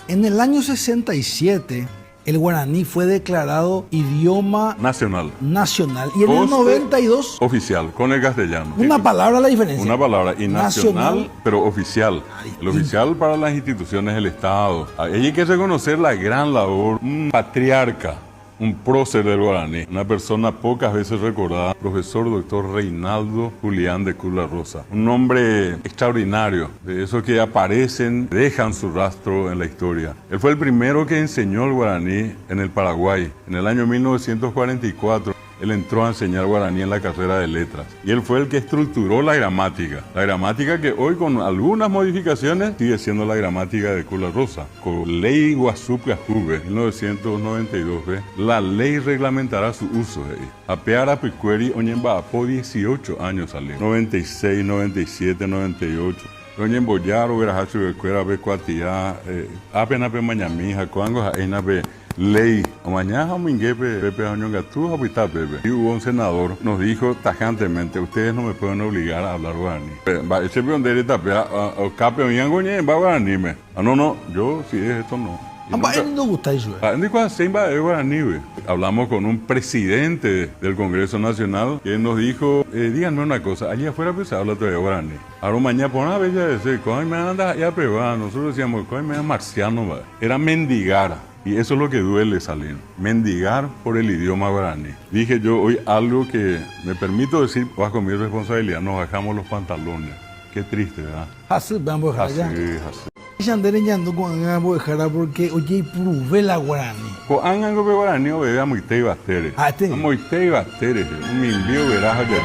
En el año 67, el guaraní fue declarado idioma Nacional. nacional. Y en el Poste 92, Oficial, con el castellano. una palabra la diferencia. Una palabra, y nacional, Nacional. pero oficial. El oficial para las instituciones del Estado. Ahí hay que reconocer la gran labor, un patriarca, un prócer del guaraní, una persona pocas veces recordada, profesor doctor Reinaldo Julián de Cruz La Rosa. Un hombre extraordinario, de esos que aparecen, dejan su rastro en la historia. Él fue el primero que enseñó el guaraní en el Paraguay. En el año 1944, él entró a enseñar guaraní en la carrera de letras. Y él fue el que estructuró la gramática. La gramática que hoy, con algunas modificaciones, sigue siendo la gramática de Cruz La Rosa. Con Ley Guasupcajube, 1992, ¿ve? La ley reglamentará su uso. Apeara Picueri, Oñemba, por 18 años salió. 96, 97, 98. Doña Emboyaro, Verajacho, Becuera, Becuatía, apenas pe mañamija, cuango, aina pe ley. Mañana, minguepe, Pepe Añongatú, habita Pepe. Y hubo un senador, nos dijo tajantemente: ustedes no me pueden obligar a hablar guaraní. Ese peón de tapea, o cape, oñangoñe, va guaraní, me. No, yo si es esto no. a él no gusta eso. Hablamos con un presidente del Congreso Nacional que nos dijo, díganme una cosa, allá afuera pues se habla todavía guaraní. Ahora mañana por una vez ya decía, ¿cómo me anda ya peruano? Nosotros decíamos, ¿cómo me anda marciano? Va? Era mendigar. Y eso es lo que duele salir, mendigar por el idioma guaraní. Dije yo hoy algo que me permito decir bajo mi responsabilidad, nos bajamos los pantalones. Qué triste, ¿verdad? Así, vamos a Así, dejar ya. así. Yandere ñando con vamos a dejar porque, oye, pruebe la guaraní. Ko angan go be guaraní o bebe a moitei bastere. Ah, este. A moitei bastere. Un mimbio verás allá.